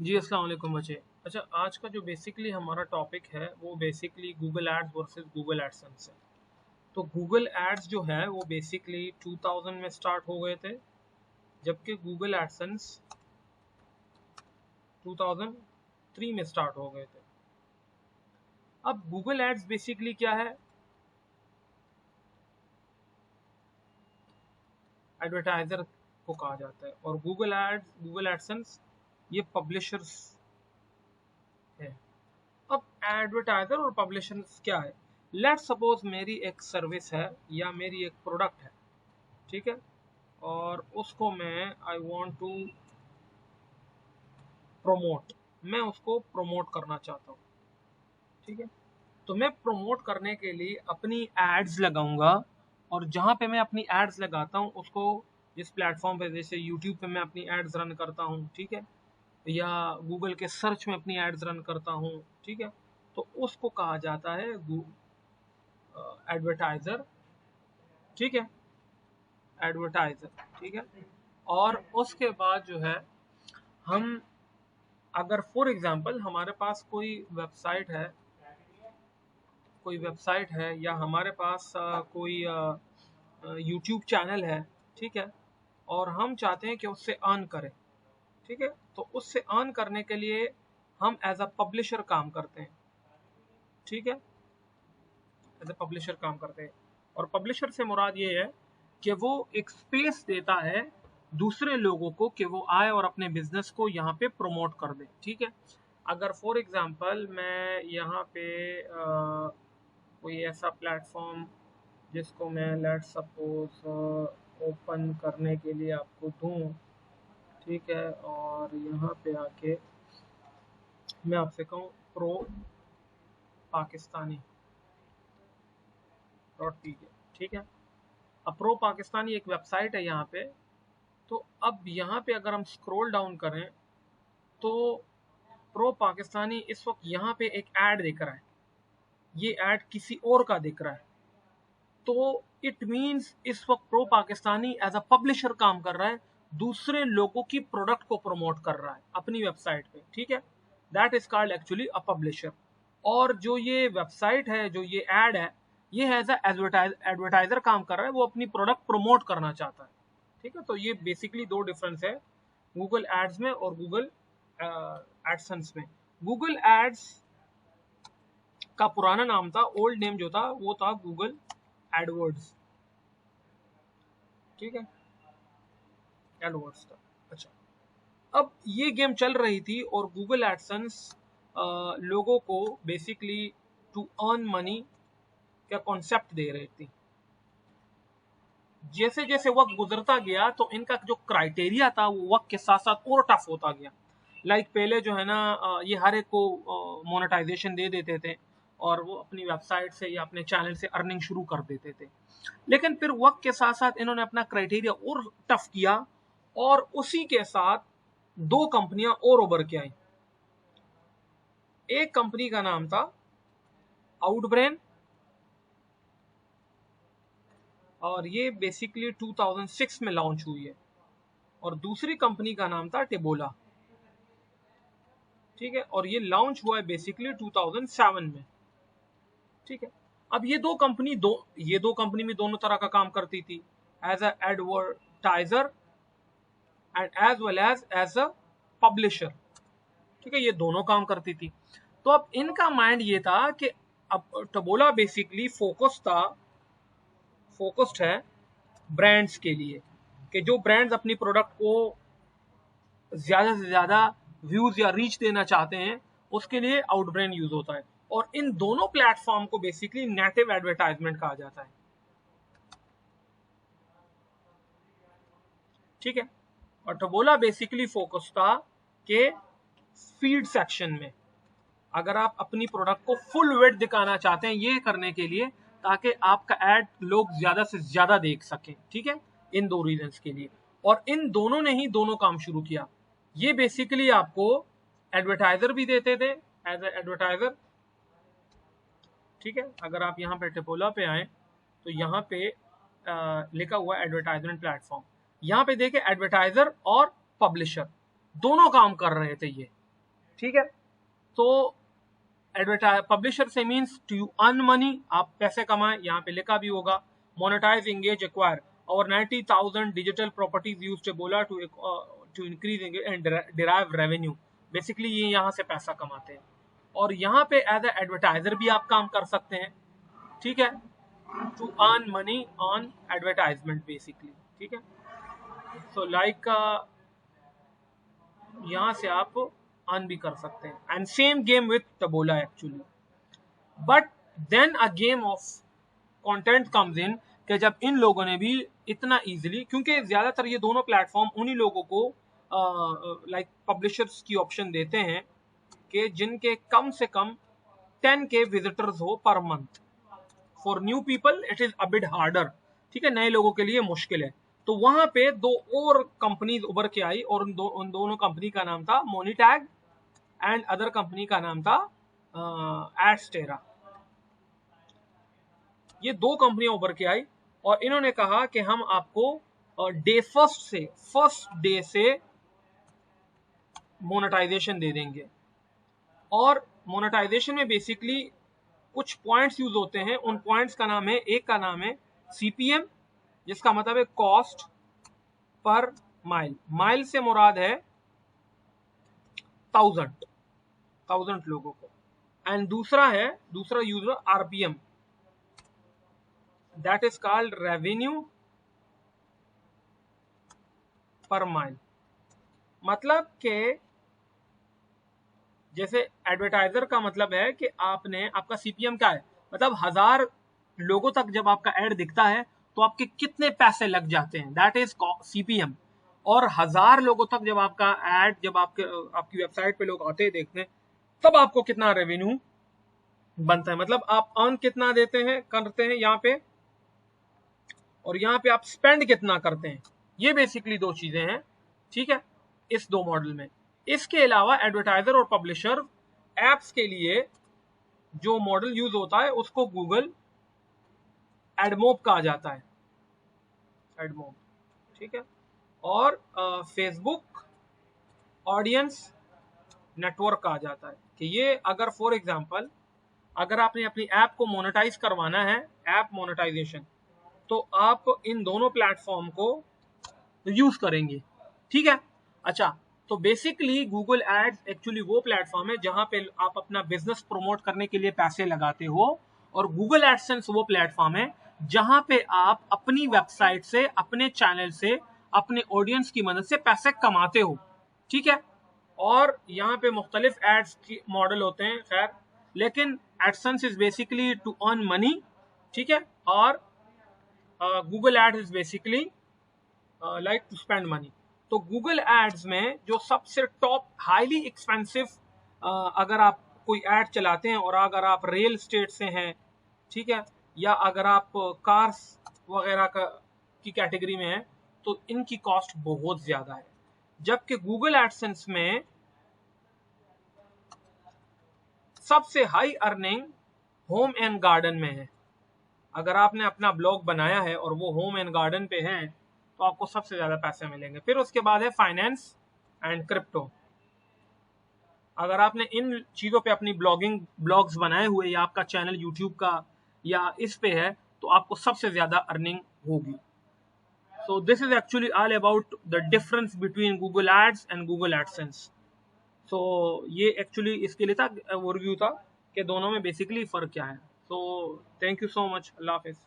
जी अस्सलाम वालेकुम बच्चे। अच्छा, आज का जो बेसिकली हमारा टॉपिक है वो basically Google ads versus Google AdSense है। तो गूगल एड्स जो है वो बेसिकली 2000 में स्टार्ट हो गए थे, जबकि गूगल एडसेंस 2003 में स्टार्ट हो गए थे। अब गूगल एड्स बेसिकली क्या है? एडवर्टाइजर को कहा जाता है, और गूगल एडसेंस ये पब्लिशर्स है। अब एडवर्टाइजर और पब्लिशर्स क्या है? लेट्स सपोज मेरी एक सर्विस है या मेरी एक प्रोडक्ट है, ठीक है, और उसको मैं आई वांट टू प्रमोट, मैं उसको प्रमोट करना चाहता हूँ, ठीक है। तो मैं प्रमोट करने के लिए अपनी एड्स लगाऊंगा, और जहां पे मैं अपनी एड्स लगाता हूँ उसको, जिस प्लेटफॉर्म पे, जैसे यूट्यूब पे मैं अपनी एड्स रन करता हूँ, ठीक है, या गूगल के सर्च में अपनी एड्स रन करता हूँ, ठीक है, तो उसको कहा जाता है एडवर्टाइजर, ठीक है, एडवर्टाइजर, ठीक है। और उसके बाद जो है, हम अगर फॉर एग्जांपल हमारे पास कोई वेबसाइट है या हमारे पास कोई यूट्यूब चैनल है, ठीक है, और हम चाहते हैं कि उससे अर्न करें, ठीक है, तो उससे अर्न करने के लिए हम एज अ पब्लिशर काम करते हैं, ठीक है, एज अ पब्लिशर काम करते हैं। और पब्लिशर से मुराद ये है कि वो एक स्पेस देता है दूसरे लोगों को कि वो आए और अपने बिजनेस को यहाँ पे प्रमोट कर दे, ठीक है। अगर फॉर एग्जांपल मैं यहाँ पे कोई ऐसा प्लेटफॉर्म जिसको मैं लेट सपोज ओपन करने के लिए आपको दूं, ठीक है, और यहाँ पे आके मैं आपसे कहूँ प्रो पाकिस्तानी .pk, ठीक है। अब प्रो पाकिस्तानी एक वेबसाइट है यहाँ पे। तो अब यहाँ पे अगर हम स्क्रॉल डाउन करें तो प्रो पाकिस्तानी इस वक्त यहाँ पे एक ऐड दिख रहा है, ये ऐड किसी और का दिख रहा है, तो इट मींस इस वक्त pro Pakistani as a publisher काम कर रहा है, दूसरे लोगों की प्रोडक्ट को प्रमोट कर रहा है अपनी वेबसाइट पे, ठीक है। That is called actually a publisher. और जो ये वेबसाइट है, जो ये एड है, ये एज अ एडवर्टाइजर काम कर रहा है, वो अपनी प्रोडक्ट प्रमोट करना चाहता है, ठीक है। तो ये बेसिकली दो डिफरेंस है गूगल एड्स में और गूगल एडसेंस में। गूगल एड्स का पुराना नाम था, ओल्ड नेम जो था वो था गूगल एडवर्ड्स, ठीक है, एडवर्ड्स था। अच्छा, अब ये गेम चल रही थी और गूगल एडसेंस लोगों को बेसिकली टू अर्न मनी का कॉन्सेप्ट दे रही थी। जैसे जैसे वक्त गुजरता गया तो इनका जो क्राइटेरिया था वो वक्त के साथ साथ और टफ होता गया। लाइक पहले जो है ना, ये हर एक को मोनेटाइजेशन दे देते थे और वो अपनी वेबसाइट से या अपने चैनल से अर्निंग शुरू कर देते थे, लेकिन फिर वक्त के साथ साथ इन्होंने अपना क्राइटेरिया और टफ किया, और उसी के साथ दो कंपनियां और उभर के आई। एक कंपनी का नाम था आउटब्रेन, और ये बेसिकली 2006 में लॉन्च हुई है, और दूसरी कंपनी का नाम था टेबोला, ठीक है, और ये लॉन्च हुआ है बेसिकली 2007 में, ठीक है। अब ये दो कंपनी में दोनों तरह का काम करती थी, as a advertiser and as well as a publisher, ठीक है, ये दोनों काम करती थी। तो अब इनका माइंड ये था कि अब टबोला बेसिकली फोकस्ड है ब्रांड्स के लिए, कि जो ब्रांड्स अपनी प्रोडक्ट को ज्यादा से ज्यादा व्यूज या रीच देना चाहते हैं, उसके लिए आउटब्रेन यूज होता है। और इन दोनों प्लेटफॉर्म को बेसिकली नेटिव एडवर्टाइजमेंट कहा जाता है, ठीक है। और टबोला बेसिकली फोकस था कि फीड सेक्शन में, अगर आप अपनी प्रोडक्ट को फुल वेट दिखाना चाहते हैं, ये करने के लिए ताकि आपका एड लोग ज्यादा से ज्यादा देख सकें, ठीक है, इन दो रीजंस के लिए। और इन दोनों ने ही दोनों काम शुरू किया। ये बेसिकली आपको एडवर्टाइजर भी देते थे एज एडवर्टाइजर, ठीक है। अगर आप यहाँ पे टिपोला पे आए तो यहाँ पे लिखा हुआ एडवर्टाइजमेंट प्लेटफॉर्म, यहाँ पे देखे एडवर्टाइजर और पब्लिशर दोनों काम कर रहे थे ये, ठीक है। तो एडवर्टाइज पब्लिशर से मीन्स टू अर्न मनी, आप पैसे कमाएं, यहाँ पे लिखा भी होगा। मोनेटाइज, एंगेज, एक्वायर और 90,000 digital properties used Taboola to increase and derive revenue. Basically ये यहाँ से पैसा कमाते हैं और यहाँ पे एज ए एडवर्टाइजर भी आप काम कर सकते हैं, ठीक है, to earn money on advertisement basically, ठीक है। सो लाइक यहाँ से आप अर्न भी कर सकते हैं and same game with Taboola actually. But then a game of content comes in कि जब इन लोगों ने भी इतना इजीली, क्योंकि ज्यादातर ये दोनों प्लेटफॉर्म उन्हीं लोगों को लाइक पब्लिशर्स की ऑप्शन देते हैं कि जिनके कम से कम 10K विजिटर्स हो per month. For new people it is a bit harder, ठीक है, नए लोगों के लिए मुश्किल है। तो वहां पे दो और कंपनीज उभर के आई और उन दोनों कंपनी का नाम था मोनीटैग एंड अदर कंपनी का नाम था एडस्टेरा। ये दो कंपनियां उभर के आई और इन्होंने कहा कि हम आपको फर्स्ट डे से मोनेटाइजेशन दे देंगे। और मोनेटाइजेशन में बेसिकली कुछ पॉइंट्स यूज होते हैं, उन पॉइंट्स का नाम है, एक का नाम है CPM, जिसका मतलब है कॉस्ट पर माइल। माइल से मुराद है 1000 लोगों को। एंड दूसरा user RPM, that is called revenue per mile. मतलब कि जैसे एडवर्टाइजर का मतलब है कि आपका CPM क्या है, मतलब 1000 लोगों तक जब आपका एड दिखता है तो आपके कितने पैसे लग जाते हैं, दैट इज CPM। और 1000 लोगों तक जब आपका एड, जब आपकी वेबसाइट पे लोग आते हैं देखने, तब आपको कितना रेवेन्यू बनता है, मतलब आप अर्न कितना करते हैं यहाँ पे, और यहाँ पे आप स्पेंड कितना करते हैं। ये बेसिकली दो चीजें हैं, ठीक है, इस दो मॉडल में। इसके अलावा एडवर्टाइजर और पब्लिशर एप्स के लिए जो मॉडल यूज होता है उसको गूगल एडमोब कहा जाता है, एडमोब, ठीक है। और फेसबुक ऑडियंस नेटवर्क कहा जाता है कि ये अगर फॉर एग्जांपल अगर आपने अपनी ऐप को मोनेटाइज करवाना है, ऐप मोनेटाइजेशन, तो आप इन दोनों प्लेटफॉर्म को यूज करेंगे, ठीक है। अच्छा, तो बेसिकली गूगल एड्स एक्चुअली वो प्लेटफॉर्म है जहां पे आप अपना बिजनेस प्रमोट करने के लिए पैसे लगाते हो, और गूगल एडसेंस वो प्लेटफॉर्म है जहां पे आप अपनी वेबसाइट से, अपने चैनल से, अपने ऑडियंस की मदद से पैसे कमाते हो, ठीक है। और यहाँ पे मुख्तलिफ एड्स की मॉडल होते हैं, खैर, लेकिन AdSense is basically to earn money, ठीक है, और Google ads is basically like to spend money. तो गूगल एड्स में जो सबसे टॉप हाईली एक्सपेंसिव, अगर आप कोई एड चलाते हैं और अगर आप रियल एस्टेट से हैं, ठीक है, या अगर आप कार्स वगैरह की कैटेगरी में हैं, तो इनकी कॉस्ट बहुत ज्यादा है। जबकि गूगल एडसेंस में सबसे high earning home and garden में है। अगर आपने अपना ब्लॉग बनाया है और वो होम एंड गार्डन पे है तो आपको सबसे ज्यादा पैसे मिलेंगे। फिर उसके बाद है फाइनेंस एंड क्रिप्टो। अगर आपने इन चीजों पे अपनी ब्लॉग्स बनाए हुए, या आपका चैनल यूट्यूब का या इस पे है, तो आपको सबसे ज्यादा अर्निंग होगी। So this is actually all about the difference between Google ads and Google AdSense. So ये एक्चुअली इसके लिए था, ओवरव्यू था कि दोनों में बेसिकली फर्क क्या है। So thank you so much, Allah Hafiz.